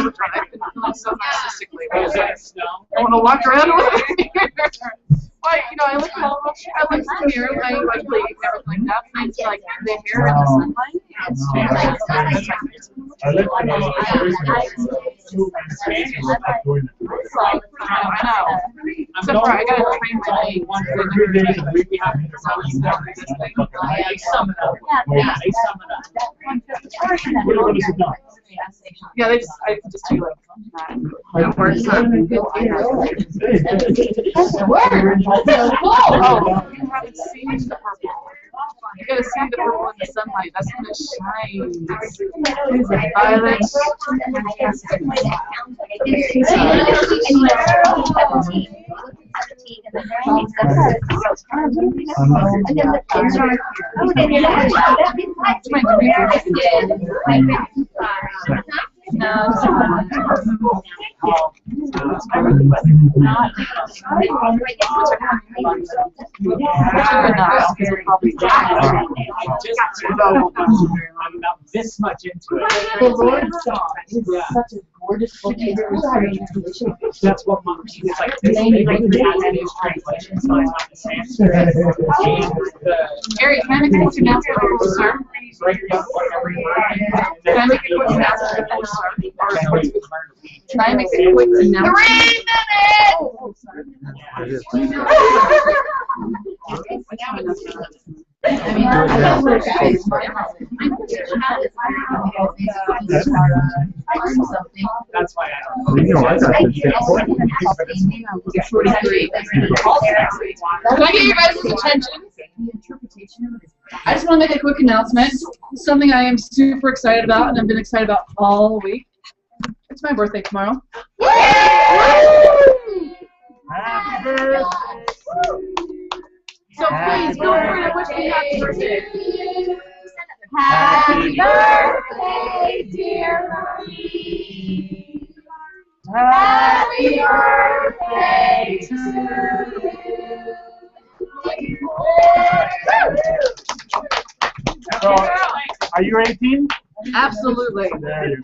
feeling so narcissistically. I want to walk around with it. Well, you know, I look in the mirror, I like leave and everything like that, and it's like the hair in the sunlight. I like when I know. Except for I gotta train my legs. Yeah, I just do like that. It works on Oh, you haven't seen the purple. You gotta see the purple in the sunlight. That's when it shines. Violet. No, I'm about this much into it. The Lord's Song is such a gorgeous book. That's what my it's like. This they like that is translation, so it's not the same. Gary, can I make a quick announcement before we start? Can I make a quick announcement before we start? Can I make a quick announcement? 3 minutes! I mean, that's why I don't You know, I got this shit. Can I get you guys' attention? I just want to make a quick announcement. Something I am super excited about, and I've been excited about all week. It's my birthday tomorrow. Happy birthday! So please go over and wish me happy birthday. Happy birthday, dear Marie. Happy birthday to you. So, are you 18? Absolutely. There you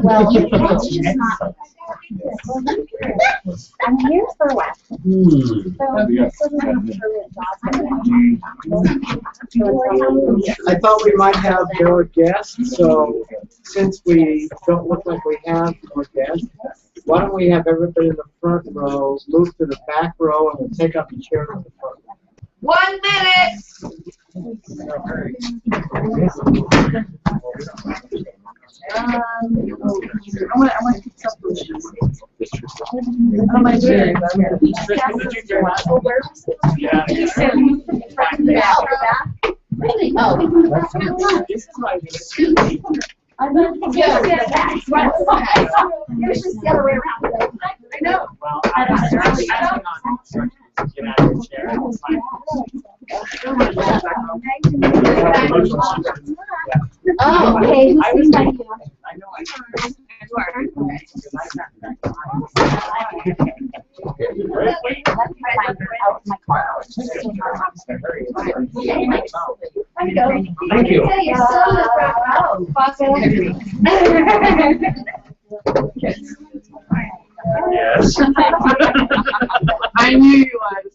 go. I'm here for a while. I thought we might have more guests, so since we don't look like we have more guests, why don't we have everybody in the front row move to the back row and we'll take up the chair in the front. 1 minute. I want to pick up the on my chair. Really? Oh. This is why I'm going to get it back. It was just the other way around. I know. well, I was actually asking on get out of your chair. It's fine. Oh, okay. I was like, I know I Thank you. Yes. I knew you was.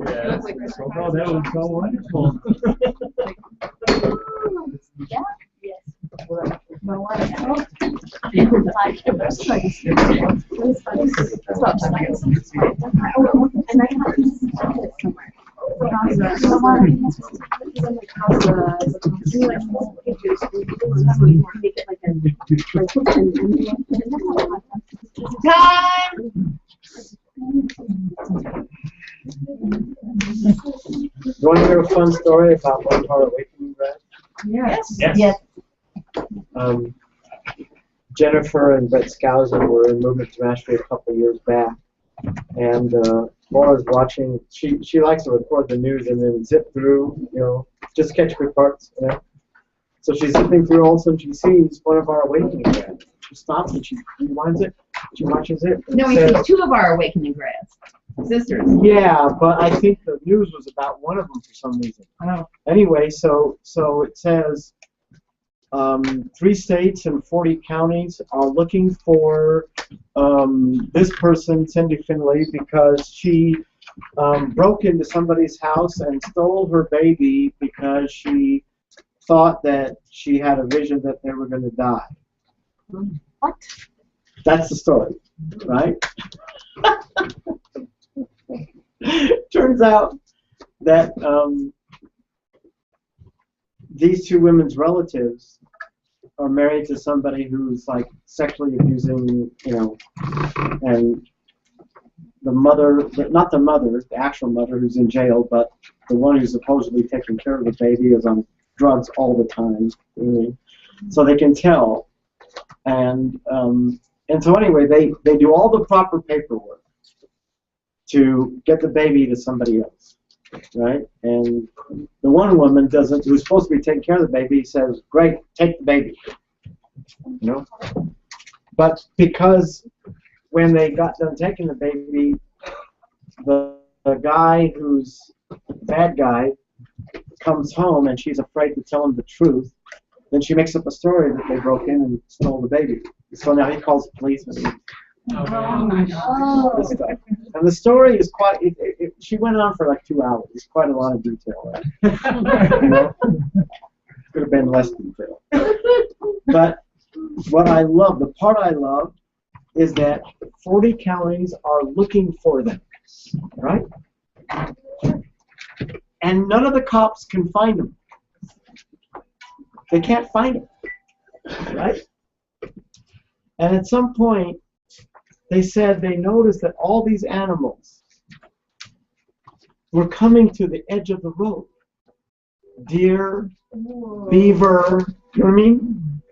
Yes. Oh, that was so wonderful. Time. You want to hear a fun story about one of our awakening breaths? Yes. Yes. Jennifer and Brett Skousen were in Movement to Mastery a couple years back, and Laura's watching. She likes to record the news and then zip through, just catch good parts. So she's zipping through. All of a sudden, she sees one of our awakening grads. She stops and she rewinds it. She watches it. No, we see two of our awakening grads, sisters. Yeah, but I think the news was about one of them for some reason. Oh. Anyway, so it says 3 states and 40 counties are looking for this person, Cindy Finley, because she broke into somebody's house and stole her baby because she thought that she had a vision that they were going to die. What? That's the story, right? Turns out that these 2 women's relatives are married to somebody who's like sexually abusing, and the mother, not the mother, the actual mother who's in jail, but the one who's supposedly taking care of the baby is on drugs all the time. So they can tell. And so anyway, they do all the proper paperwork to get the baby to somebody else, right? And the one woman who's supposed to be taking care of the baby says, "Great, take the baby," But because when they got done taking the baby, the guy who's bad guy comes home and she's afraid to tell him the truth. Then she makes up a story that they broke in and stole the baby. So now he calls the police. This stuff. And the story is quite. She went on for like 2 hours. It's quite a lot of detail. Right? Could have been less detail. But what I love, the part I love, is that 40 counties are looking for them, right? And none of the cops can find them. They can't find them, right? And at some point, they said they noticed that all these animals were coming to the edge of the road. Deer, beaver, you know what I mean?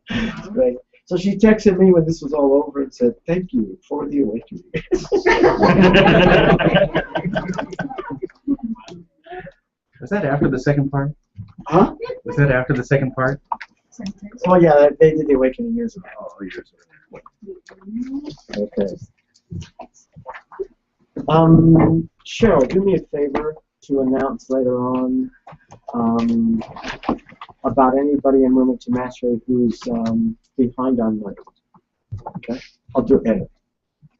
That's great. So she texted me when this was all over and said, "Thank you for the awakening." Was that after the second part? Huh? Was that after the second part? Oh yeah, they did the awakening years ago. Oh, years ago. Okay. Cheryl, do me a favor to announce later on about anybody in Movement to Mastery who's behind on money. Okay? I'll do it.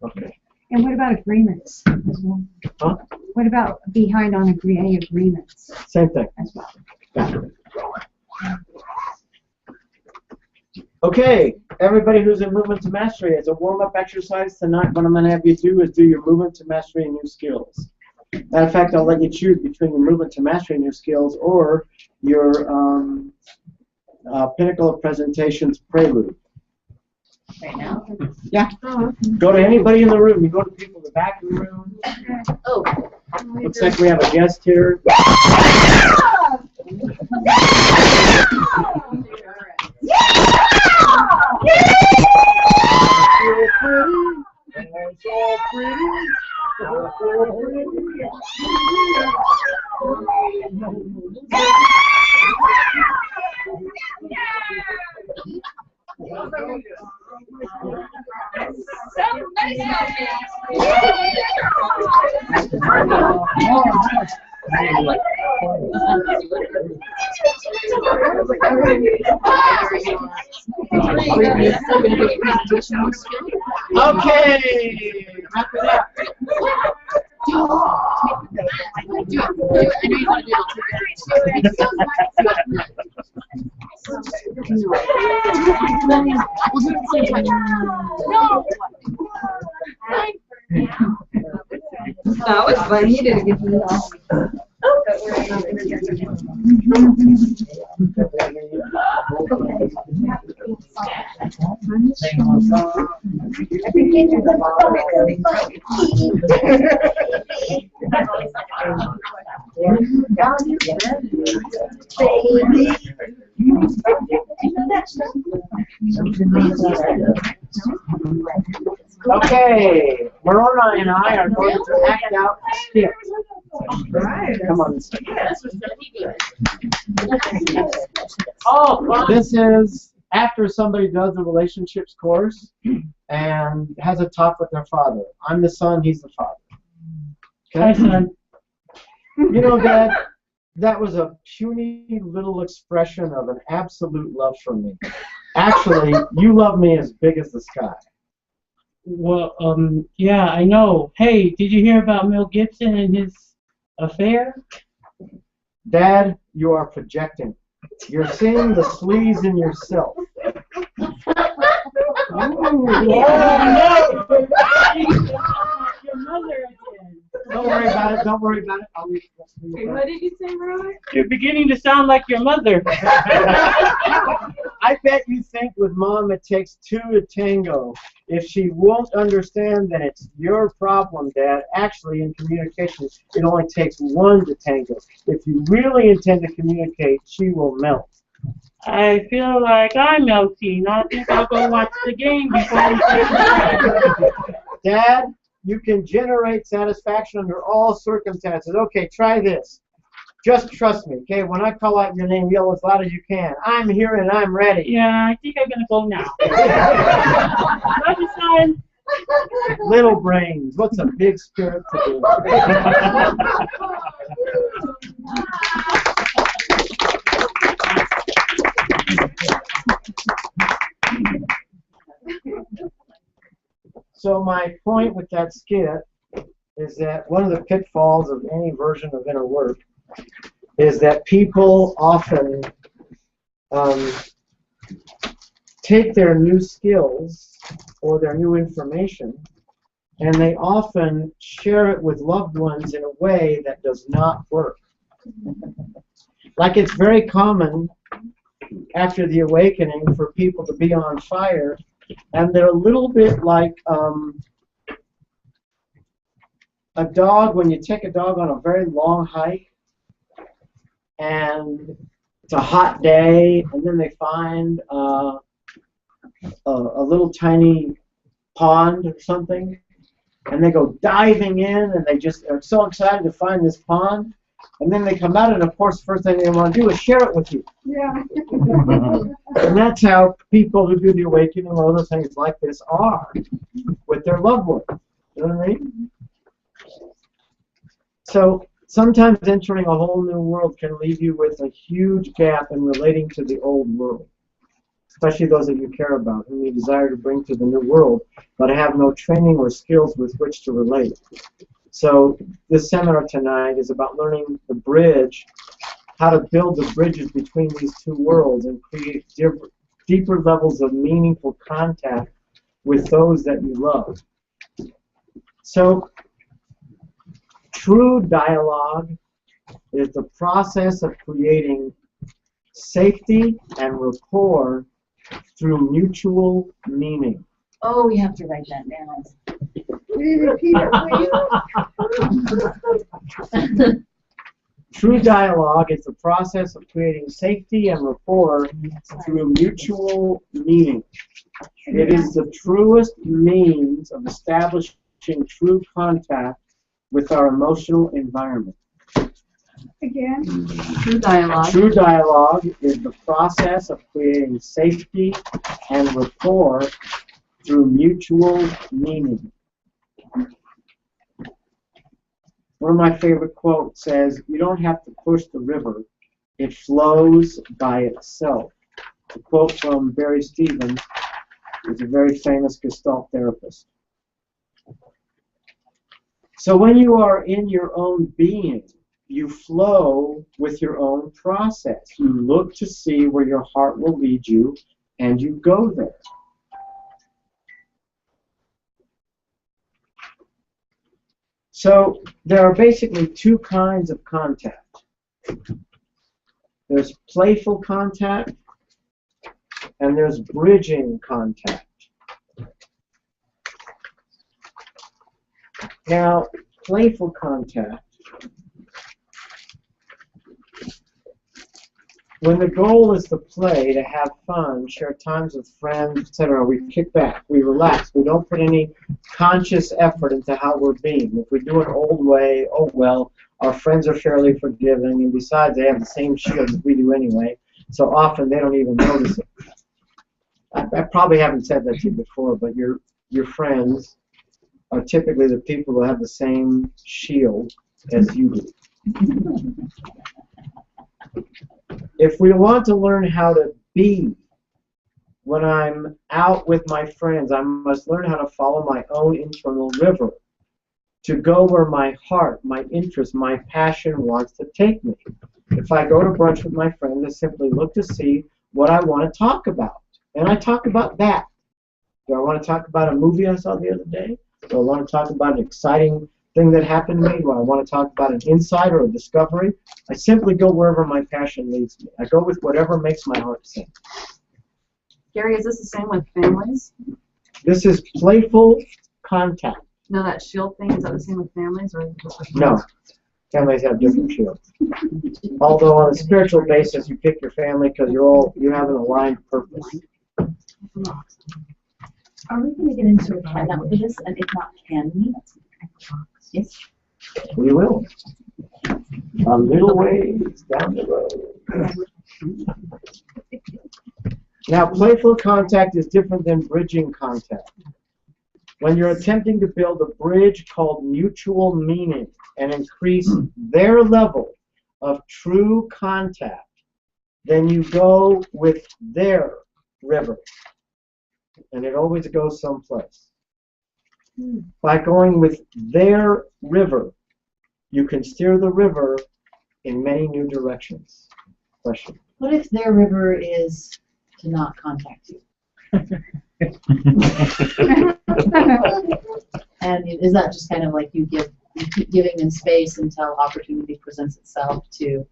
Okay. And what about agreements as well? Huh? What about behind on any agreements Same thing. as well? Okay, everybody who's in Movement to Mastery, as a warm-up exercise tonight, what I'm going to have you do is do your Movement to Mastery and New Skills. Matter of fact, I'll let you choose between your Movement to Mastery and New Skills or your Pinnacle of Presentations Prelude. Right now? Yeah. Go to anybody in the room. You go to people in the back of the room. Oh. Looks like we have a guest here. Okay, wrap it up. Do it. I know you want to do That was fun. You did a good job. Okay, Morona and I are going to act out a skit. Come on. Oh, This is after somebody does a relationships course and has a talk with their father. I'm the son, he's the father. Hi, son. You know, Dad, that was a puny little expression of an absolute love for me. Actually, you love me as big as the sky. Well, yeah, I know. Hey, did you hear about Mel Gibson and his affair? Dad, you are projecting. You're seeing the sleaze in yourself. Your mother again. Don't worry about it. Don't worry about it. I'll leave Wait, what did you say, Roy? You're beginning to sound like your mother. I bet you think with Mom it takes two to tango. If she won't understand, then it's your problem, Dad. Actually, in communication, it only takes one to tango. If you really intend to communicate, she will melt. I feel like I'm melting. I think I'll go watch the game before we take the Dad, you can generate satisfaction under all circumstances. Okay, try this. Just trust me, okay? When I call out your name, yell as loud as you can. I'm here and I'm ready. Yeah, I think I'm gonna go now. Love you, son. Little brains, what's a big spirit to do? So my point with that skit is that one of the pitfalls of any version of inner work is that people often take their new skills or their new information and they often share it with loved ones in a way that does not work. Like it's very common after the awakening for people to be on fire, and they're a little bit like a dog when you take a dog on a very long hike and it's a hot day and then they find a little tiny pond or something and they go diving in and they just are so excited to find this pond and then they come out and of course the first thing they want to do is share it with you. Yeah. And that's how people who do the awakening or other things like this are with their loved ones. You know what I mean? So sometimes entering a whole new world can leave you with a huge gap in relating to the old world, especially those that you care about, whom you desire to bring to the new world, but have no training or skills with which to relate. So this seminar tonight is about learning the bridge, how to build the bridges between these two worlds and create deeper levels of meaningful contact with those that you love. So true dialogue is the process of creating safety and rapport through mutual meaning. Oh, we have to write that down. Will you repeat it, please? True dialogue is the process of creating safety and rapport through mutual meaning. It is the truest means of establishing true contact with our emotional environment. Again? True dialogue. True dialogue is the process of creating safety and rapport through mutual meaning. One of my favorite quotes says, "You don't have to push the river, it flows by itself." A quote from Barry Stevens, who's a very famous Gestalt therapist. So when you are in your own being, you flow with your own process. You look to see where your heart will lead you, and you go there. So there are basically two kinds of contact. There's playful contact, and there's bridging contact. Now, playful contact when the goal is to play, to have fun, share times with friends, etc., we kick back, we relax, we don't put any conscious effort into how we're being. If we do it old way, oh well, our friends are fairly forgiving, and besides, they have the same shield as we do anyway, so often they don't even notice it. I probably haven't said that to you before, but your friends are typically the people who have the same shield as you do. If we want to learn how to be when I'm out with my friends, I must learn how to follow my own internal river, to go where my heart, my interest, my passion wants to take me. If I go to brunch with my friends, I simply look to see what I want to talk about. And I talk about that. Do I want to talk about a movie I saw the other day? Do I want to talk about an exciting thing that happened to me? Do I want to talk about an insight or a discovery? I simply go wherever my passion leads me. I go with whatever makes my heart sing. Gary, is this the same with families? This is playful contact. No, that shield thing, is that the same with families? Or just with No. Families have different shields. Although on a spiritual basis, you pick your family because you have an aligned purpose. Are we going to get into a timeout for this? And if not, can we? Yes. We will. A little ways down the road. Now, playful contact is different than bridging contact. When you're attempting to build a bridge called mutual meaning and increase their level of true contact, then you go with their river. And it always goes someplace. By going with their river, you can steer the river in many new directions. Question. What if their river is to not contact you? And is that just kind of like you keep giving them space until opportunity presents itself to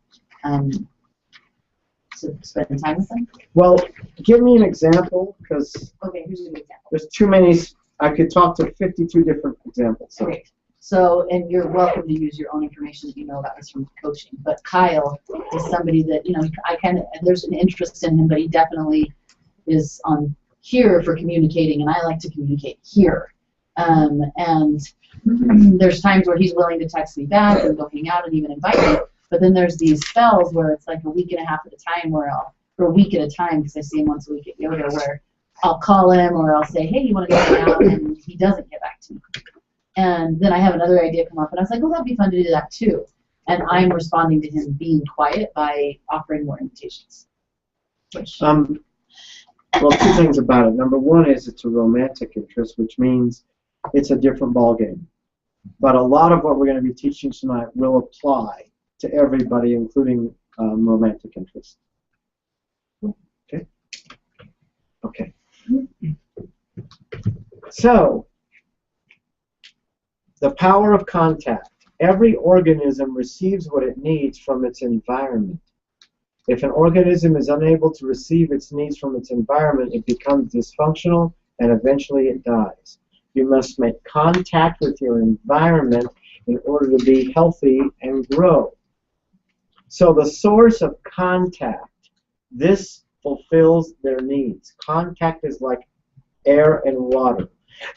spend time with them? Well, give me an example, because Okay, here's an example. there's too many. I could talk to 52 different examples. So. Okay. So, and you're welcome to use your own information that you know about this from coaching. But Kyle is somebody that, there's an interest in him, but he definitely is on here for communicating, and I like to communicate here. And there's times where he's willing to text me back and go hang out and even invite me. But then there's these spells where it's like a week and a half at a time for a week at a time, because I see him once a week at yoga, where I'll call him or I'll say, hey, you want to go hang out? And he doesn't get back to me. And then I have another idea come up, and I was like, oh, that'd be fun to do that too. And I'm responding to him being quiet by offering more invitations. Well, two things about it. Number one is it's a romantic interest, which means it's a different ballgame. But a lot of what we're going to be teaching tonight will apply to everybody, including romantic interest. Okay? Okay. So, the power of contact. Every organism receives what it needs from its environment. If an organism is unable to receive its needs from its environment, it becomes dysfunctional and eventually it dies. You must make contact with your environment in order to be healthy and grow. So the source of contact, this fulfills their needs. Contact is like air and water.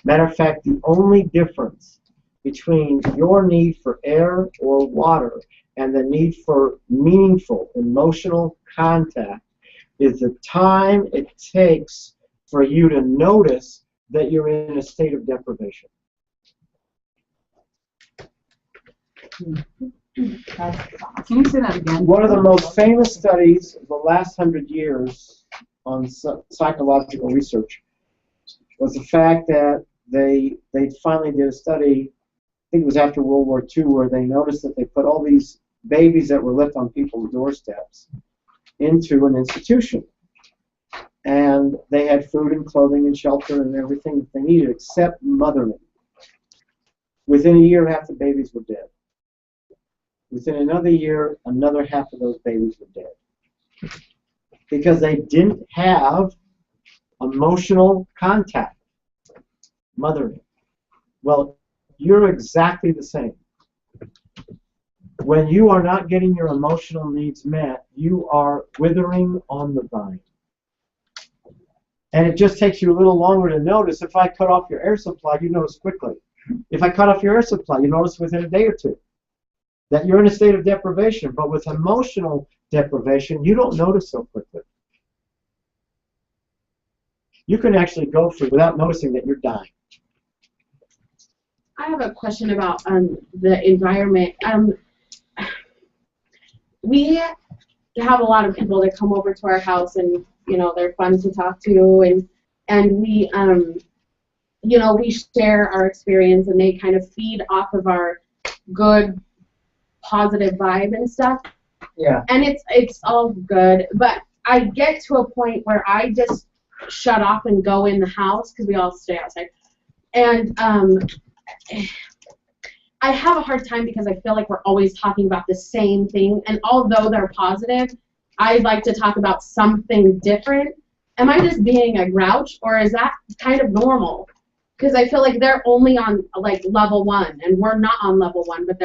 Matter of fact, the only difference between your need for air or water and the need for meaningful emotional contact is the time it takes for you to notice that you're in a state of deprivation. Can you say that again? One of the most famous studies of the last 100 years on psychological research was the fact that they finally did a study, I think it was after World War II, where they noticed that they put all these babies that were left on people's doorsteps into an institution. And they had food and clothing and shelter and everything that they needed except mothering. Within a year, half the babies were dead. Within another year, another half of those babies were dead. Because they didn't have emotional contact. Mothering. Well, you're exactly the same. when you are not getting your emotional needs met, you are withering on the vine. And it just takes you a little longer to notice. If I cut off your air supply, you notice quickly. If I cut off your air supply, you notice within a day or two that you're in a state of deprivation. But with emotional deprivation, you don't notice so quickly. You can actually go through without noticing that you're dying. I have a question about the environment. We have a lot of people that come over to our house, and you know they're fun to talk to, and we you know we share our experience, and they kind of feed off of our good, positive vibe and stuff. Yeah. And it's all good, but I get to a point where I just shut off and go in the house because we all stay outside, and I have a hard time because I feel like we're always talking about the same thing, and although they're positive, I like to talk about something different. Am I just being a grouch, or is that kind of normal? Because I feel like they're only on like level 1, and we're not on level 1, but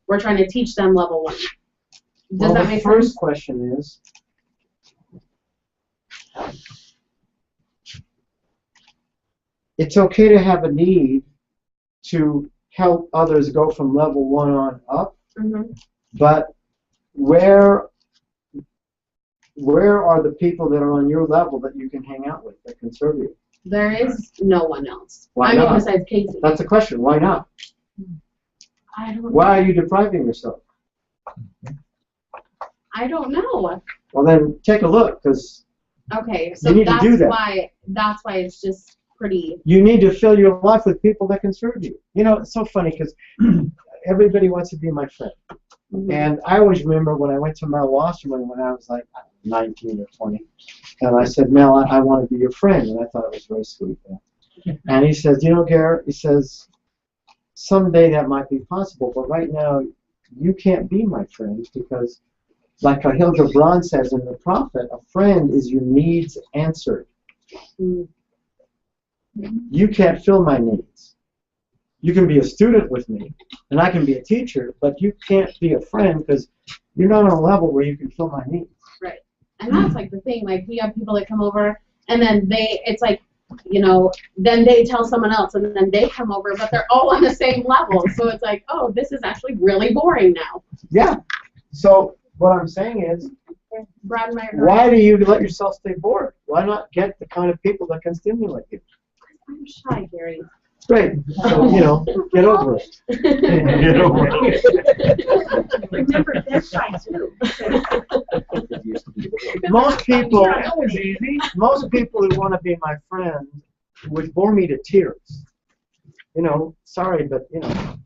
we're trying to teach them level 1. Does that make sense? The first question is, it's okay to have a need to help others go from level 1 on up, but where are the people that are on your level that you can hang out with, that can serve you? There is no one else. Why not? Besides Casey. That's the question. Why not? I don't know. Why are you depriving yourself? I don't know. Well, then take a look, because Okay, so you need to do that. That's why it's just pretty. You need to fill your life with people that can serve you. You know, it's so funny because everybody wants to be my friend. And I always remember when I went to Mel Wasserman when I was like 19 or 20, and I said, Mel, I want to be your friend, and I thought it was very sweet. And he says, you know, Garrett, he says, someday that might be possible, but right now you can't be my friend because, like Hilda Braun says in The Prophet, a friend is your needs answered. You can't fill my needs. You can be a student with me, and I can be a teacher, but you can't be a friend because you're not on a level where you can fill my needs. Right. And that's like the thing. Like, we have people that come over, and then it's like, you know, then they tell someone else, and then they come over, but they're all on the same level. So it's like, oh, this is actually really boring now. Yeah. So what I'm saying is, Brad and I are why do you let yourself stay bored? Why not get the kind of people that can stimulate you? I'm shy, Gary. Great. So, you know, get over it. Get over it. Remember, they're shy too. Most people easy. Most people who want to be my friend would bore me to tears. You know, sorry, but you know,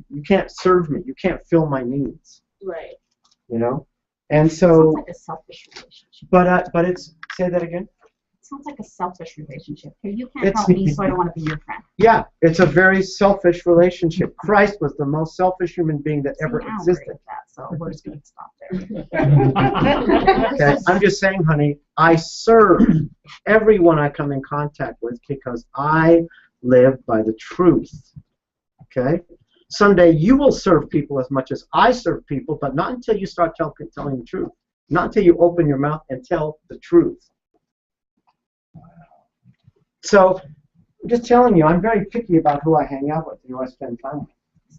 you can't serve me. You can't fill my needs. Right. You know, and so. Sounds like a selfish relationship. But it's, say that again. It sounds like a selfish relationship. Hey, you can't help me, so I don't want to be your friend. Yeah, it's a very selfish relationship. Christ was the most selfish human being that ever existed. With that, so we're just going to stop there. Okay, I'm just saying, honey, I serve everyone I come in contact with because I live by the truth. Okay? Someday you will serve people as much as I serve people, but not until you start telling the truth. Not until you open your mouth and tell the truth. So, I'm just telling you, I'm very picky about who I hang out with and who I spend time with.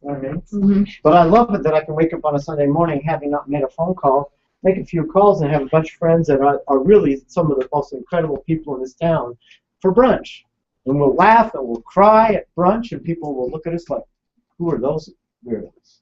You know what I mean? But I love it that I can wake up on a Sunday morning having not made a phone call, make a few calls, and have a bunch of friends that are really some of the most incredible people in this town for brunch. And we'll laugh and we'll cry at brunch, and people will look at us like, who are those weirdos?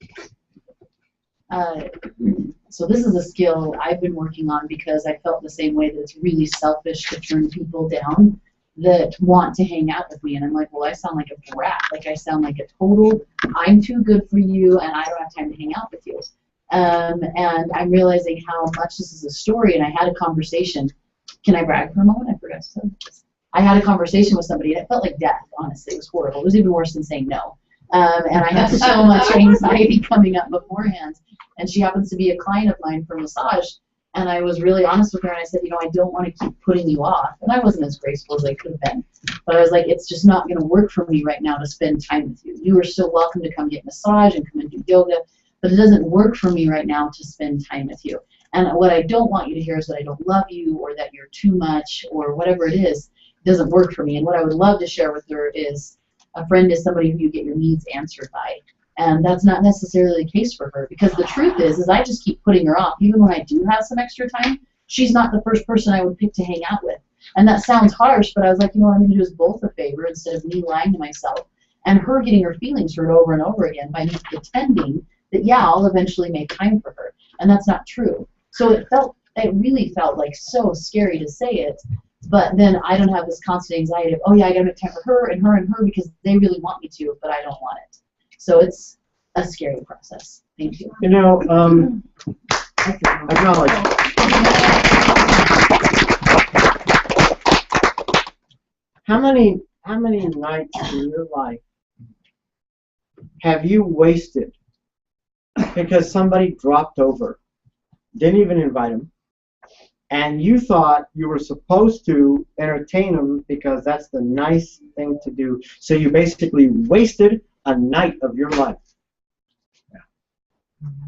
So this is a skill I've been working on because I felt the same way that it's really selfish to turn people down that want to hang out with me. And I'm like, well, I sound like a brat. Like, I sound like a total, I'm too good for you, and I don't have time to hang out with you. And I'm realizing how much this is a story, and I had a conversation. Can I brag for a moment? I forgot to say this. I had a conversation with somebody, and it felt like death, honestly. It was horrible. It was even worse than saying no. And I had so much anxiety coming up beforehand. And she happens to be a client of mine for massage. And I was really honest with her, and I said, you know, I don't want to keep putting you off. And I wasn't as graceful as I could have been. But I was like, it's just not going to work for me right now to spend time with you. You are still welcome to come get massage and come and do yoga. but it doesn't work for me right now to spend time with you. And what I don't want you to hear is that I don't love you or that you're too much or whatever it is. It doesn't work for me. And what I would love to share with her is a friend is somebody who you get your needs answered by. And that's not necessarily the case for her, because the truth is I just keep putting her off. Even when I do have some extra time, she's not the first person I would pick to hang out with. And that sounds harsh, but I was like, you know what I'm going to do is both a favor instead of me lying to myself and her getting her feelings hurt over and over again by me pretending that, yeah, I'll eventually make time for her. And that's not true. So it really felt like so scary to say it, but then I don't have this constant anxiety of, oh yeah, I got to make time for her and her and her because they really want me to, but I don't want it. So it's a scary process. Thank you. You know, acknowledge. How many nights in your life have you wasted because somebody dropped over, didn't even invite them, and you thought you were supposed to entertain them because that's the nice thing to do? So you basically wasted a night of your life.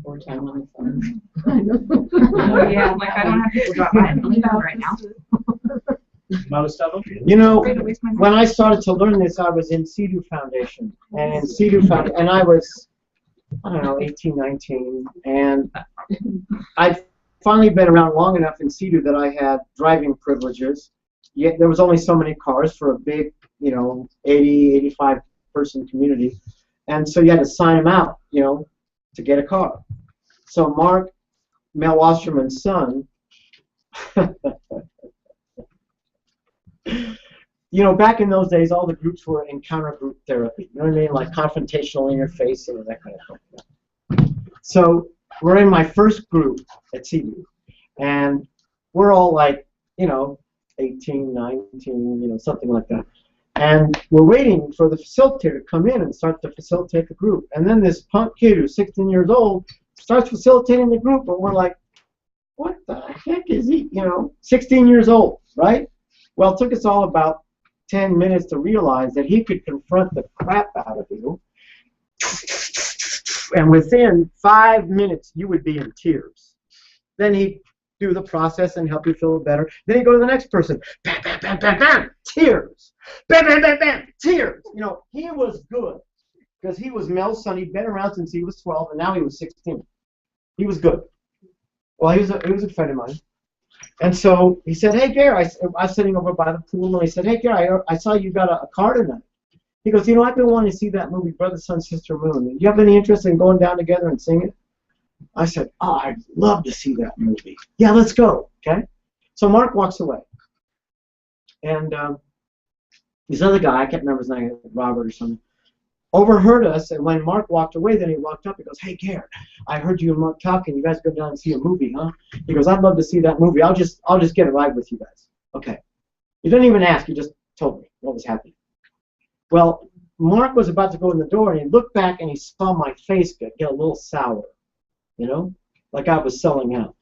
Or time on the phone. Oh, yeah, like I don't have people drop by and leave out right now. Most of them. You know, when I started to learn this, I was in CEDU Foundation, and in CEDU Foundation, and I was, I don't know, 18, 19, and I'd finally been around long enough in CEDU that I had driving privileges. Yet there was only so many cars for a big, you know, 80, 85 person community, and so you had to sign them out, you know, to get a car. So Mark, Mel Wasserman's son, you know, back in those days, all the groups were encounter group therapy. You know what I mean? Like confrontational interface and that kind of thing. So we're in my first group at CEDU, and we're all like, you know, 18, 19, you know, something like that. And we're waiting for the facilitator to come in and start to facilitate the group. And then this punk kid who's 16 years old starts facilitating the group, and we're like, what the heck is he? You know, 16 years old, right? Well, it took us all about 10 minutes to realize that he could confront the crap out of you, and within 5 minutes, you would be in tears. Then he'd do the process and help you feel better. Then he'd go to the next person. Bam, bam, bam, bam, bam, tears. Bam, bam, bam, bam, tears. You know, he was good because he was Mel's son. He'd been around since he was 12, and now he was 16. He was good. Well, he was a friend of mine. And so he said, hey, Gary, I was sitting over by the pool, and he said, hey, Gary, I saw you got a car tonight. He goes, you know, I've been wanting to see that movie, Brother, Sun, Sister, Moon. Do you have any interest in going down together and seeing it? I said, oh, I'd love to see that movie. Yeah, let's go, okay? So Mark walks away. And this other guy, I can't remember his name, Robert or something, overheard us, and when Mark walked away, then he walked up and goes, hey, Gary, I heard you and Mark talking. You guys go down and see a movie, huh? He goes, I'd love to see that movie. I'll just get a ride with you guys. Okay. He didn't even ask. He just told me what was happening. Well, Mark was about to go in the door, and he looked back, and he saw my face get a little sour, you know, like I was selling out.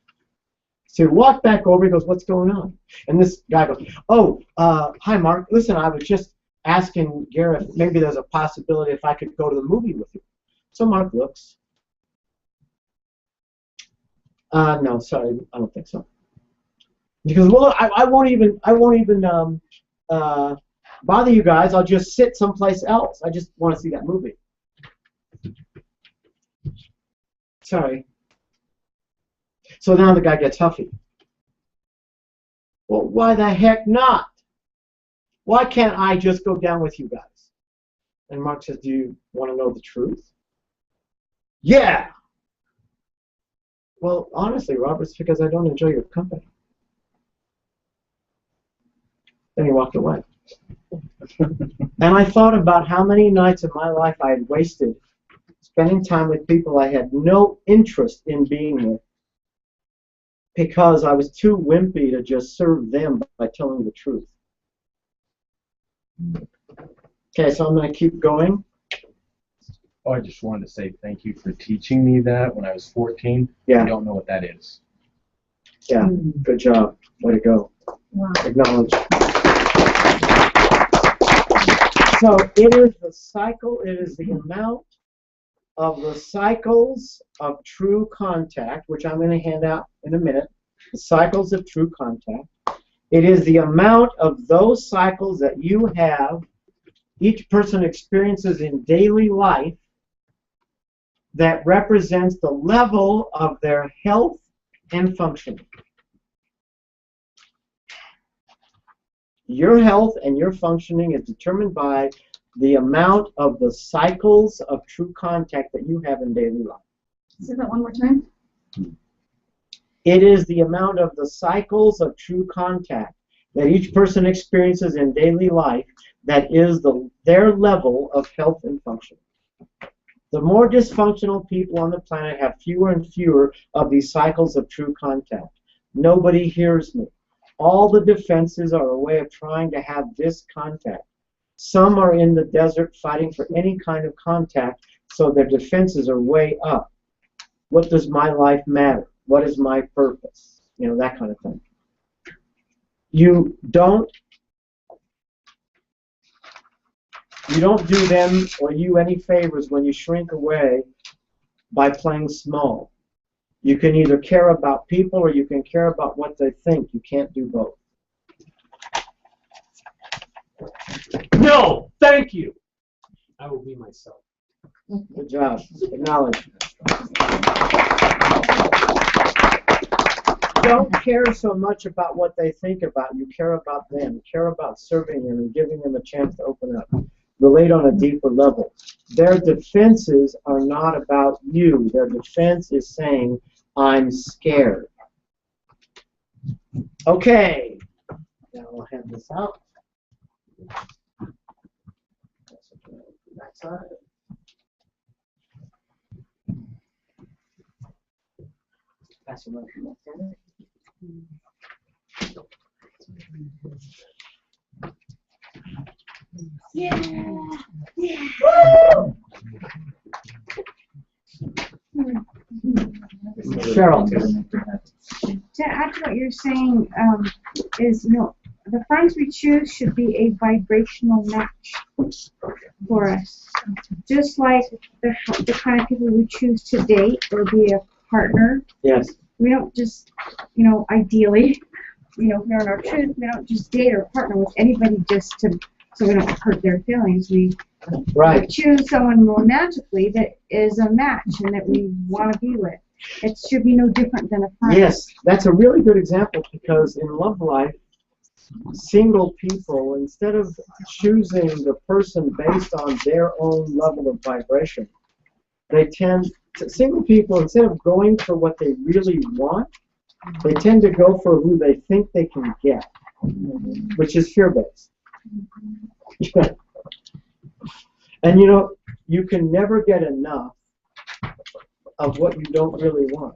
So he walked back over. He goes, what's going on? And this guy goes, oh, hi, Mark. Listen, I was just asking Gareth, maybe there's a possibility if I could go to the movie with you. So Mark looks. No, sorry, I don't think so. Because well, I won't even bother you guys. I'll just sit someplace else. I just want to see that movie. Sorry. So now the guy gets huffy. Well, why the heck not? Why can't I just go down with you guys? And Mark says, do you want to know the truth? Yeah. Well, honestly, Robert, it's because I don't enjoy your company. Then he walked away. And I thought about how many nights of my life I had wasted spending time with people I had no interest in being with because I was too wimpy to just serve them by telling the truth. Okay, so I'm going to keep going. Oh, I just wanted to say thank you for teaching me that when I was 14. Yeah. I don't know what that is. Yeah, good job. Way to go. Wow. Acknowledge. So it is the cycle, it is the amount of the cycles of true contact, which I'm going to hand out in a minute, the cycles of true contact. It is the amount of those cycles that you have, each person experiences in daily life, that represents the level of their health and functioning. Your health and your functioning is determined by the amount of the cycles of true contact that you have in daily life. Say that one more time. It is the amount of the cycles of true contact that each person experiences in daily life that is their level of health and function. The more dysfunctional people on the planet have fewer and fewer of these cycles of true contact. Nobody hears me. All the defenses are a way of trying to have this contact. Some are in the desert fighting for any kind of contact, so their defenses are way up. What does my life matter? What is my purpose? You know, that kind of thing. You don't do them or you any favors when you shrink away by playing small. You can either care about people or you can care about what they think. You can't do both. No, thank you. I will be myself. Good job. Acknowledge. Don't care so much about what they think about you. Care about them. Care about serving them and giving them a chance to open up. Relate on a deeper level. Their defenses are not about you. Their defense is saying, I'm scared. Okay. Now I'll hand this out. That side. Pass it on from that side. Yeah. Cheryl. To add to what you're saying, is, you know, the friends we choose should be a vibrational match for us. Just like the kind of people we choose to date or be a partner. Yes. We don't just, you know, ideally, you know, if we're in our truth, we don't just date or partner with anybody just to, so we don't hurt their feelings. We choose someone romantically that is a match and that we want to be with. It should be no different than a friend. Yes, that's a really good example because in love life, single people, instead of choosing the person based on their own level of vibration, single people, instead of going for what they really want, they tend to go for who they think they can get, which is fear-based. And you know, you can never get enough of what you don't really want.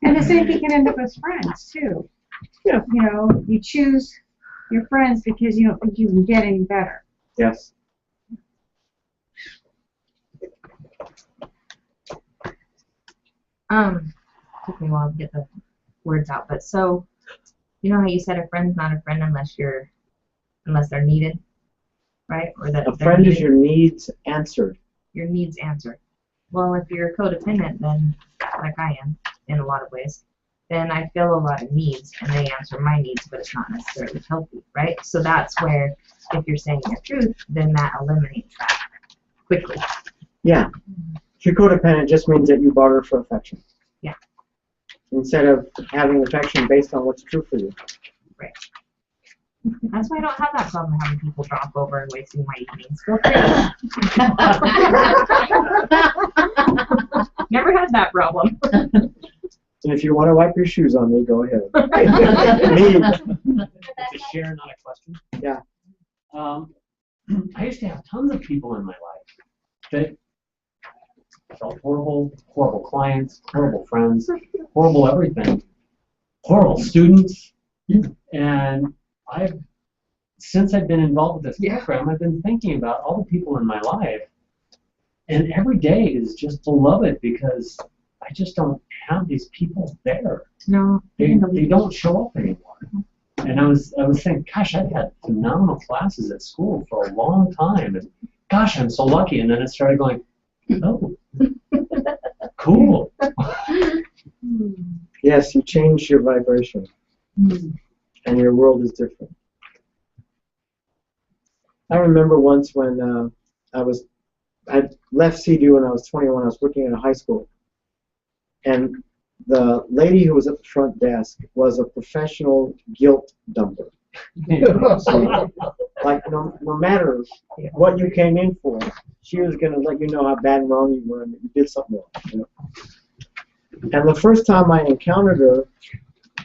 And the same thing can end up as friends too. Yeah. You know, you choose your friends because you don't think you can get any better. Yes. Took me a while to get the words out, but so you know how you said a friend's not a friend unless they're needed, right? Or that a friend is your needs answered. Your needs answered. Well, if you're codependent, then like I am in a lot of ways, then I feel a lot of needs and they answer my needs, but it's not necessarily healthy, right? So that's where, if you're saying your truth, then that eliminates that quickly. Yeah. If you're codependent, it just means that you barter for affection. Yeah. Instead of having affection based on what's true for you. Right. That's why I don't have that problem having people drop over and wasting my evenings. Feel free. Never had that problem. And if you want to wipe your shoes on me, go ahead. It's a share, not a question. Yeah. I used to have tons of people in my life that felt horrible clients, horrible friends, horrible everything, horrible students. And since I've been involved with this program, I've been thinking about all the people in my life, and every day is just beloved because I just don't have these people there. No. They don't show up anymore. And I was saying, gosh, I've had phenomenal classes at school for a long time, and gosh, I'm so lucky. And then it started going, oh, cool. Yes, you change your vibration, and your world is different. I remember once when I left CDU when I was 21. I was working at a high school, and the lady who was at the front desk was a professional guilt dumper. Like no matter what you came in for, she was going to let you know how bad and wrong you were and that you did something wrong. You know? And the first time I encountered her,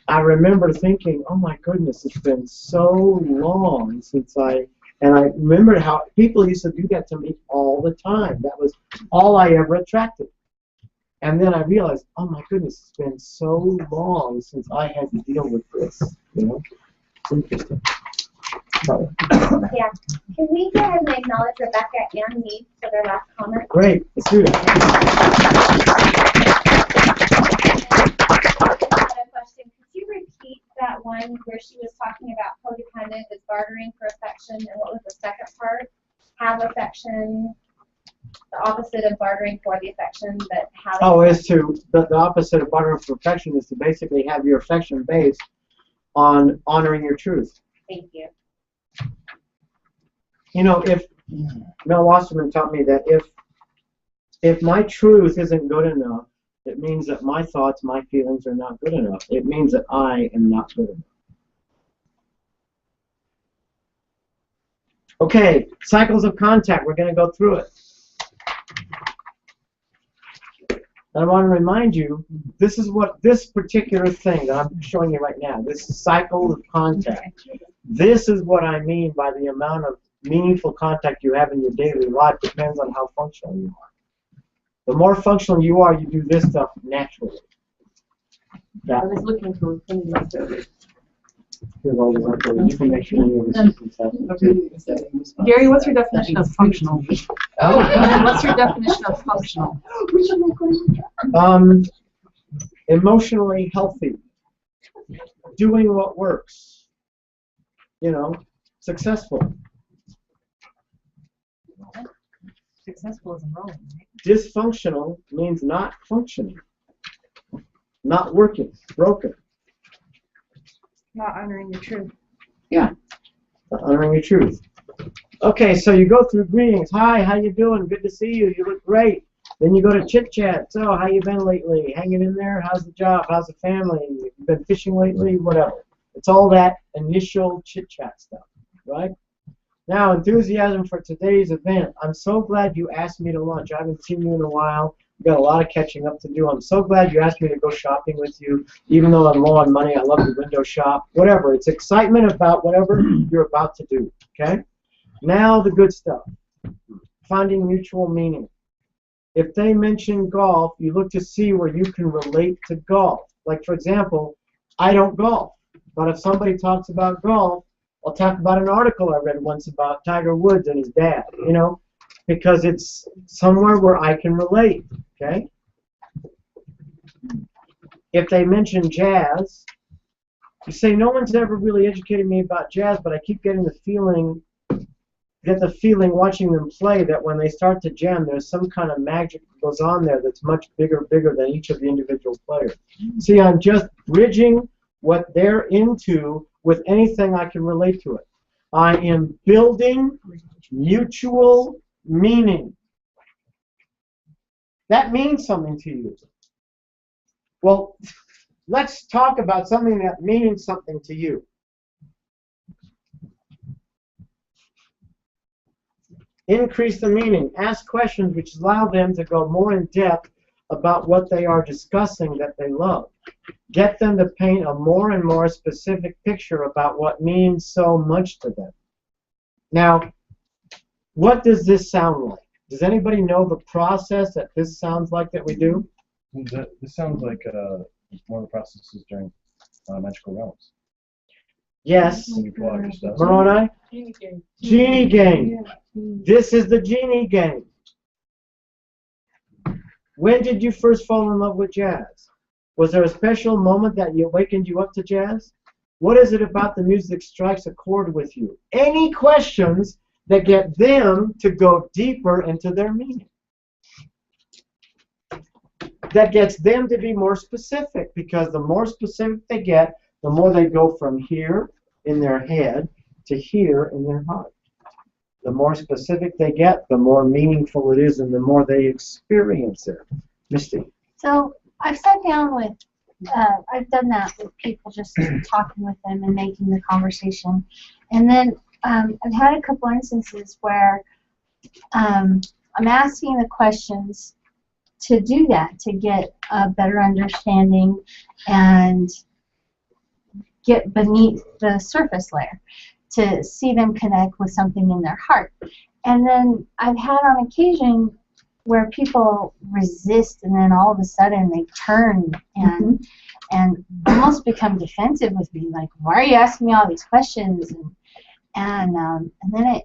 I remember thinking, oh my goodness, it's been so long since and I remembered how people used to do that to me all the time. That was all I ever attracted. And then I realized, oh my goodness, it's been so long since I had to deal with this. You know, it's interesting. Sorry. Yeah. Can we go ahead and acknowledge Rebecca and me for their last comment? Great. Let's do that. Question. Could you repeat that one where she was talking about codependent is bartering for affection, and what was the second part? Have affection, the opposite of bartering for the affection, but how? Oh, is to the opposite of bartering for affection is to basically have your affection based on honoring your truth. Thank you. You know, if Mel Wasserman taught me that if my truth isn't good enough, it means that my thoughts, my feelings are not good enough. It means that I am not good enough. Okay, cycles of contact. We're going to go through it. And I want to remind you, this is what this particular thing that I'm showing you right now, this cycle of contact, this is what I mean by the amount of meaningful contact you have in your daily life depends on how functional you are. The more functional you are, you do this stuff naturally. I was looking for things. Here's all the you can make sure you have this. Gary, what's your definition of functional? What's your definition of functional? Emotionally healthy. Doing what works. You know, successful. Successful is enrolling, right? Dysfunctional means not functioning. Not working. Broken. Not honoring the truth. Yeah. Not honoring your truth. Okay, so you go through greetings. Hi, how you doing? Good to see you. You look great. Then you go to chit chat. So, how you been lately? Hanging in there? How's the job? How's the family? You been fishing lately? Whatever. It's all that initial chit chat stuff, right? Now, enthusiasm for today's event. I'm so glad you asked me to lunch. I haven't seen you in a while. We've got a lot of catching up to do. I'm so glad you asked me to go shopping with you. Even though I'm low on money, I love to window shop. Whatever. It's excitement about whatever you're about to do. Okay? Now the good stuff. Finding mutual meaning. If they mention golf, you look to see where you can relate to golf. Like, for example, I don't golf. But if somebody talks about golf, I'll talk about an article I read once about Tiger Woods and his dad, you know, because it's somewhere where I can relate, okay? If they mention jazz, you say, no one's ever really educated me about jazz, but I keep getting the feeling, watching them play that when they start to jam, there's some kind of magic that goes on there that's much bigger than each of the individual players. See, I'm just bridging what they're into with anything I can relate to it. I am building mutual meaning. That means something to you. Well, let's talk about something that means something to you. Increase the meaning. Ask questions which allow them to go more in depth about what they are discussing that they love. Get them to paint a more and more specific picture about what means so much to them. Now, what does this sound like? Does anybody know the process that this sounds like that we do? This sounds like one of the processes during Magical Realms. Yes. When you pull out your stuff. Moroni? Genie game. This is the genie game. When did you first fall in love with jazz? Was there a special moment that awakened you up to jazz? What is it about the music that strikes a chord with you? Any questions that get them to go deeper into their meaning. That gets them to be more specific, because the more specific they get, the more they go from here in their head to here in their heart. The more specific they get, the more meaningful it is, and the more they experience it. Misty? So I've sat down with, I've done that with people, just talking with them and making the conversation. And then I've had a couple instances where I'm asking the questions to do that, to get a better understanding and get beneath the surface layer, to see them connect with something in their heart. And then I've had on occasion where people resist, and then all of a sudden they turn and almost become defensive with me, like, why are you asking me all these questions? And then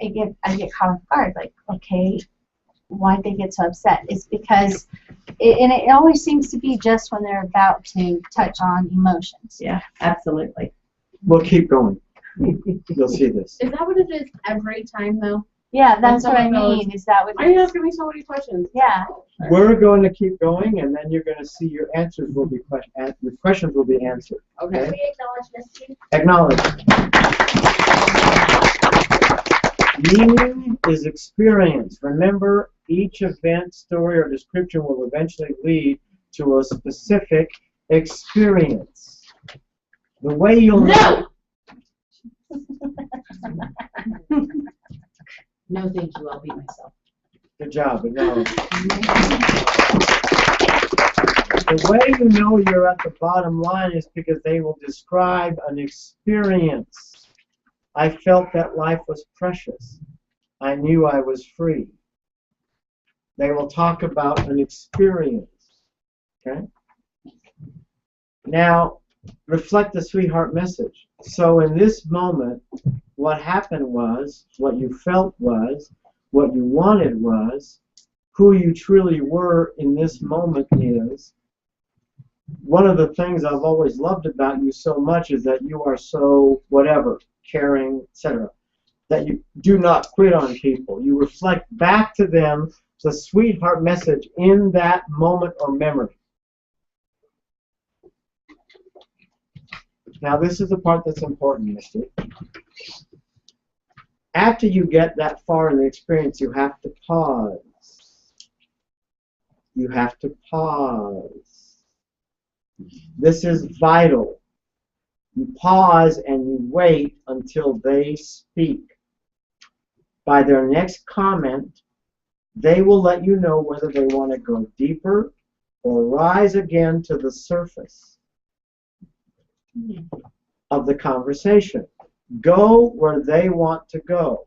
I get caught off guard, like, okay, why'd they get so upset? It's because, it always seems to be just when they're about to touch on emotions. Yeah, absolutely. We'll keep going. You'll see this. Is that what it is every time, though? Yeah, that's what I someone goes, mean. Is that what? Why are you asking me so many questions? Yeah. We're going to keep going, and then you're going to see your answers will be your questions will be answered. Okay. Okay. We acknowledge this too. Acknowledge. Meaning is experience. Remember, each event, story, or description will eventually lead to a specific experience. The way you'll know. No, thank you. I'll beat myself. Good job. Acknowledge. The way you know you're at the bottom line is because they will describe an experience. I felt that life was precious. I knew I was free. They will talk about an experience. Okay? Now, reflect the sweetheart message. So in this moment, what happened was, what you felt was, what you wanted was, who you truly were in this moment is, one of the things I've always loved about you so much is that you are so whatever, caring, etc. That you do not quit on people. You reflect back to them the sweetheart message in that moment or memory. Now this is the part that's important, Misty. After you get that far in the experience, you have to pause. You have to pause. This is vital. You pause and you wait until they speak. By their next comment, they will let you know whether they want to go deeper or rise again to the surface of the conversation. Go where they want to go.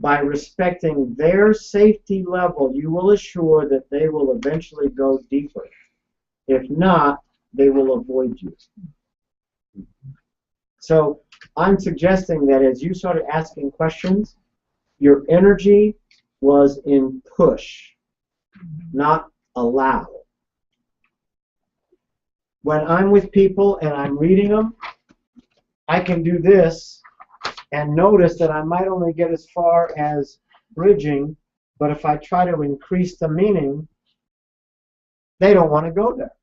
By respecting their safety level, you will assure that they will eventually go deeper. If not, they will avoid you. So I'm suggesting that as you started asking questions, your energy was in push, not allow. When I'm with people and I'm reading them, I can do this and notice that I might only get as far as bridging, but if I try to increase the meaning, they don't want to go there.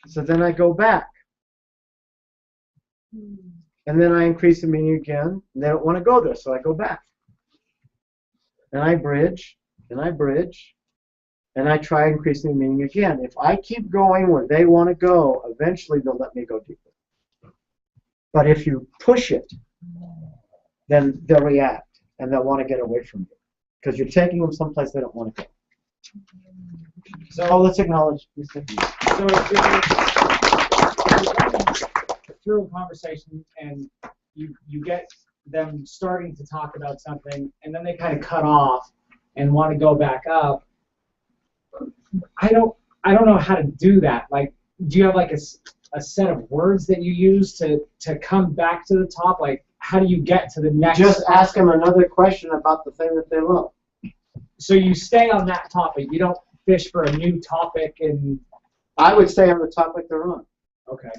So then I go back. And then I increase the meaning again, and they don't want to go there, so I go back. And I bridge, and I bridge, and I try increasing the meaning again. If I keep going where they want to go, eventually they'll let me go deeper. But if you push it, then they'll react, and they'll want to get away from you, because you're taking them someplace they don't want to go. So let's acknowledge this. So through a conversation, and you get them starting to talk about something, and then they kind of cut off and want to go back up. I don't know how to do that. Like, do you have like a set of words that you use to come back to the top? Like, how do you get to the next? Just ask them another question about the thing that they love. So you stay on that topic. You don't fish for a new topic, and I would stay on the topic they're on. Okay.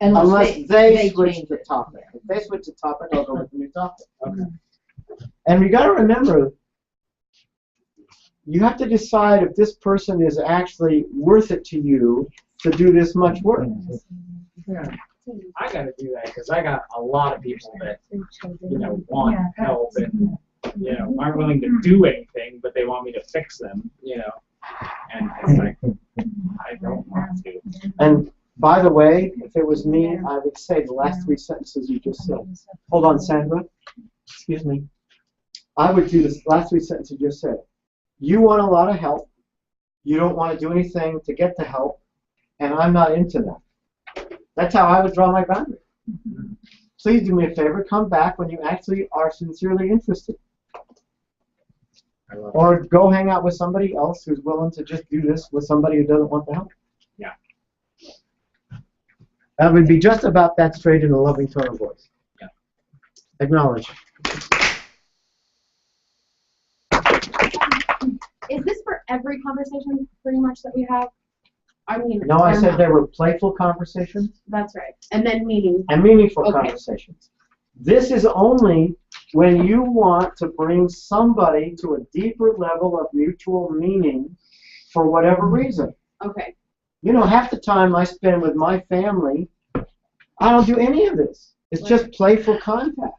Unless they switch the topic. If they switch the topic, I'll go with the new topic. Okay. And we got to remember, you have to decide if this person is actually worth it to you to do this much work. Yeah. I got to do that because I got a lot of people that, want help and, aren't willing to do anything, but they want me to fix them, and it's like, I don't want to. And by the way, if it was me, I would say the last 3 sentences you just said. Hold on, Sandra. Excuse me. I would do this last 3 sentences you just said. You want a lot of help. You don't want to do anything to get the help, and I'm not into that. That's how I would draw my boundary. Please do me a favor. Come back when you actually are sincerely interested. Or go hang out with somebody else who's willing to just do this with somebody who doesn't want the help. Yeah. That would be just about that straight in a loving tone of voice. Yeah. Acknowledge. Is this for every conversation pretty much that we have? I mean, No, I said there were playful conversations. That's right. And then meaningful. And meaningful Okay. conversations. This is only when you want to bring somebody to a deeper level of mutual meaning for whatever reason. Okay. Half the time I spend with my family, I don't do any of this. It's just playful contact.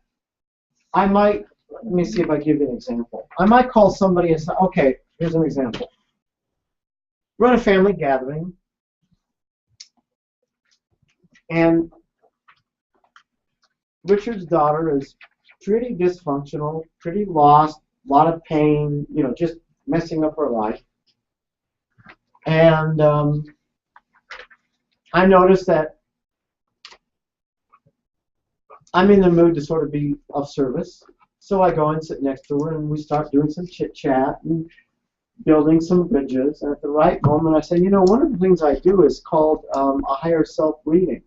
I might, let me see if I give you an example. I might call somebody and say, okay, here's an example. We're at a family gathering, and Richard's daughter is pretty dysfunctional, pretty lost, a lot of pain, just messing up her life. And I noticed that I'm in the mood to sort of be of service. So I go and sit next to her, and we start doing some chit-chat and building some bridges. And at the right moment, I say, one of the things I do is called a higher self reading.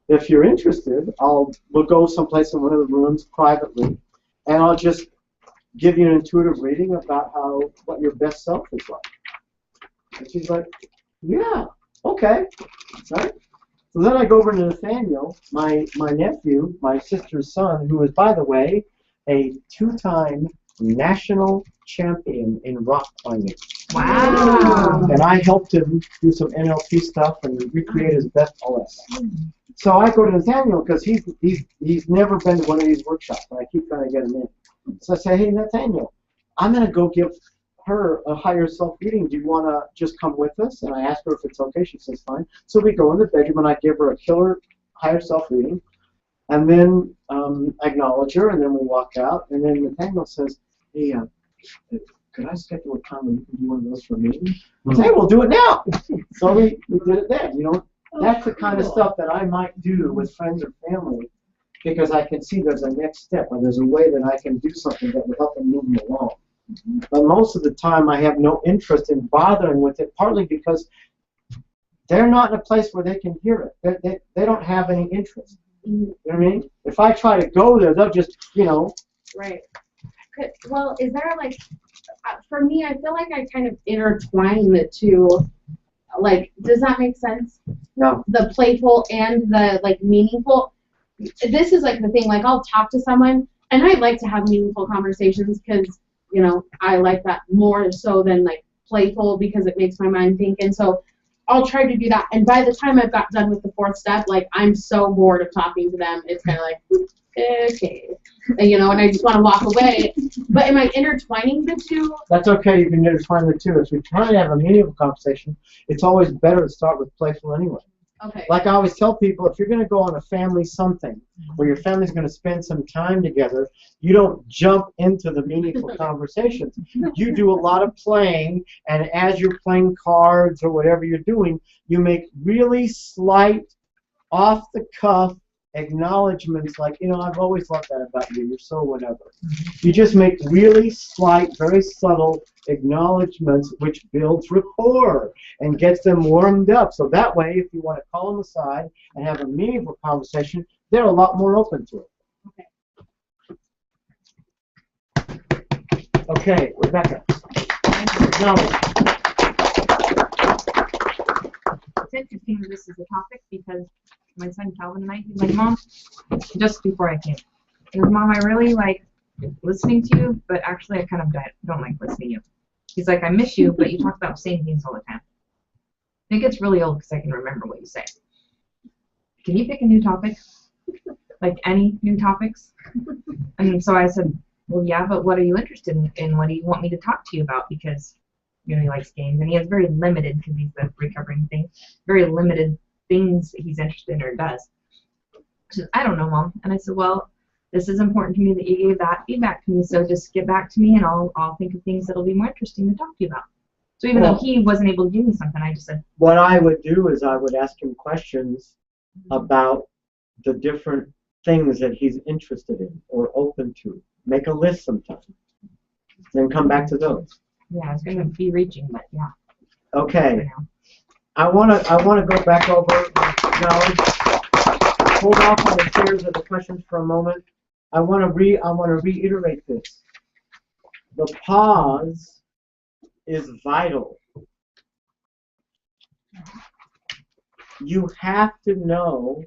If you're interested, we'll go someplace in one of the rooms privately, and I'll just give you an intuitive reading about what your best self is like. And she's like, yeah, okay, right? So then I go over to Nathaniel, my nephew, my sister's son, who is, by the way, a 2-time national champion in rock climbing. Wow. And I helped him do some NLP stuff and recreate his best OS. So I go to Nathaniel because he's never been to one of these workshops, and I keep trying to get him in. So I say, hey, Nathaniel, I'm going to go give her a higher self reading. Do you want to just come with us? And I ask her if it's okay. She says, fine. So we go in the bedroom, and I give her a killer higher self reading, and then acknowledge her, and then we walk out, and then Nathaniel says, hey, could I schedule a time when you can do one of those for me? I say, hey, we'll do it now. So we did it then, That's the kind of stuff that I might do with friends or family because I can see there's a next step or there's a way that I can do something that will help them move me along. But most of the time I have no interest in bothering with it, partly because they're not in a place where they can hear it. They don't have any interest. You know what I mean? If I try to go there, they'll just, Right. Well, is there for me, I feel like I kind of intertwine the two. Does that make sense? No. The playful and the meaningful. This is the thing. I'll talk to someone, and I like to have meaningful conversations because I like that more so than playful because it makes my mind think. And so I'll try to do that. And by the time I've got done with the 4th step, I'm so bored of talking to them. It's kind of okay, and I just want to walk away. But am I intertwining the two? That's okay. You can intertwine the two. If you're trying to have a meaningful conversation, it's always better to start with playful anyway. Okay. Like I always tell people, if you're going to go on a family something where your family's going to spend some time together, you don't jump into the meaningful conversations. You do a lot of playing, and as you're playing cards or whatever you're doing, you make really slight, off-the-cuff acknowledgments I've always loved that about you, you're so whatever. You just make really slight, very subtle acknowledgments which builds rapport and gets them warmed up. So that way, if you want to call them aside and have a meaningful conversation, they're a lot more open to it. Okay, Rebecca. Now, It's interesting this is a topic because my son Calvin tonight. He's like, Mom, just before I came, he goes, Mom, I really like listening to you, but actually I kind of don't like listening to you. He's like, I miss you, but you talk about the same things all the time. It gets really old because I can remember what you say. Can you pick a new topic? Like any new topics? And so I said, well, yeah, but what are you interested in? What do you want me to talk to you about? Because, you know, he likes games, and he has very limited, because he's the recovering thing, very limited things that he's interested in or does. She said, I don't know, Mom. And I said, well, this is important to me that you gave that feedback to me, so just get back to me, and I'll think of things that'll be more interesting to talk to you about. So even though he wasn't able to give me something, I just said, what I would do is I would ask him questions about the different things that he's interested in or open to. Make a list sometime. Then come back to those. yeah, it's going to be reaching, but yeah. Okay. I wanna go back over now. Hold off on the shares of the questions for a moment. I wanna reiterate this. The pause is vital. You have to know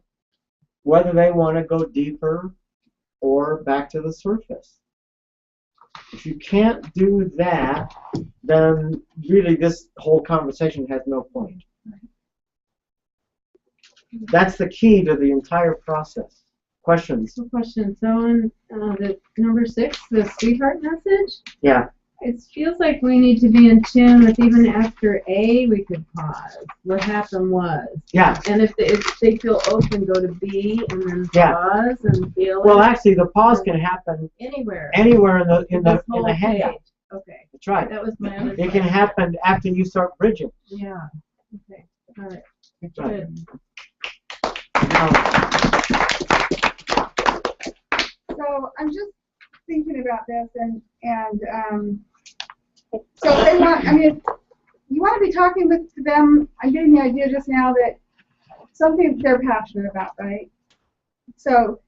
whether they want to go deeper or back to the surface. If you can't do that, then really this whole conversation has no point. That's the key to the entire process. Questions? Question. So on the number 6, the sweetheart message. Yeah. It feels like we need to be in tune with even after A, we could pause. What happened was. Yeah. And if they feel open, go to B and then pause and feel. Well, actually, the pause can happen anywhere. Anywhere in the handout. Okay. That's right. That was my other. It can happen after you start bridging. Yeah. Okay. All right. That's right. Good. So I'm just thinking about this, and so they want. I mean, you want to be talking with them. I'm getting the idea just now that something they're passionate about, right? So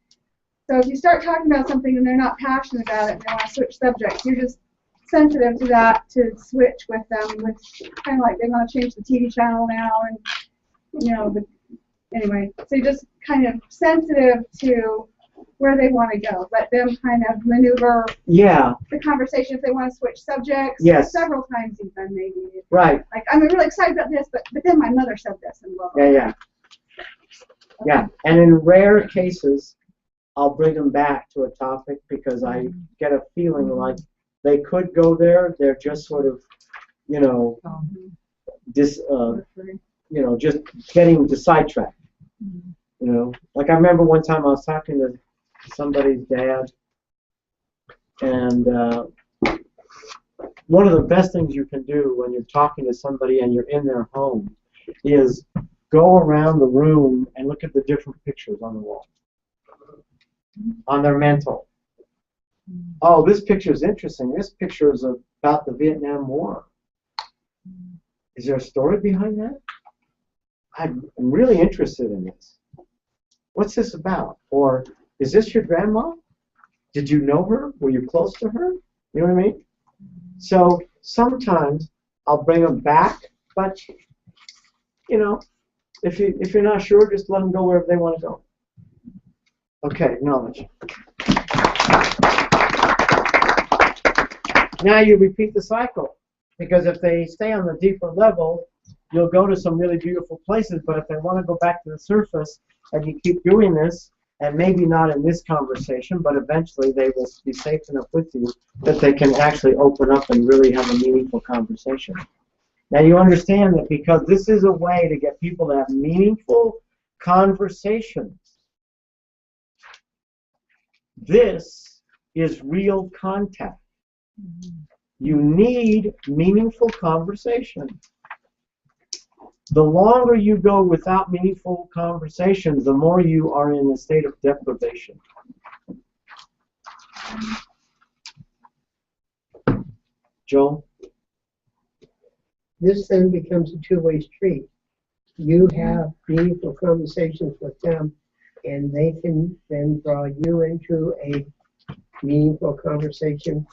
if you start talking about something and they're not passionate about it, and they want to switch subjects, you're just sensitive to that, to switch with them. With kind of like they want to change the TV channel now, and you know, anyway. So you're just kind of sensitive to where they want to go. Let them kind of maneuver the conversation if they want to switch subjects. Yes. Several times even, maybe. Right. Like, I'm really excited about this, but then my mother said this and blah, blah, blah. Yeah. Yeah. And in rare cases, I'll bring them back to a topic because I get a feeling like they could go there. They're just sort of, you know, just getting sidetracked. You know, like I remember one time I was talking to somebody's dad, and one of the best things you can do when you're talking to somebody and you're in their home is go around the room and look at the different pictures on the wall, on their mantle. Oh, this picture is interesting. This picture is about the Vietnam War. Is there a story behind that? I'm really interested in this. What's this about? Or is this your grandma? Did you know her? Were you close to her? You know what I mean? So sometimes I'll bring them back, but you know, if you're not sure, just let them go wherever they want to go. Okay, knowledge. Now you repeat the cycle, because if they stay on the deeper level, you'll go to some really beautiful places, but if they want to go back to the surface and you keep doing this, and maybe not in this conversation, but eventually they will be safe enough with you that they can actually open up and really have a meaningful conversation. Now you understand that because this is a way to get people to have meaningful conversations. This is real contact. You need meaningful conversation. The longer you go without meaningful conversations, the more you are in a state of deprivation. Joel? This then becomes a two-way street. You have meaningful conversations with them, and they can then draw you into a meaningful conversation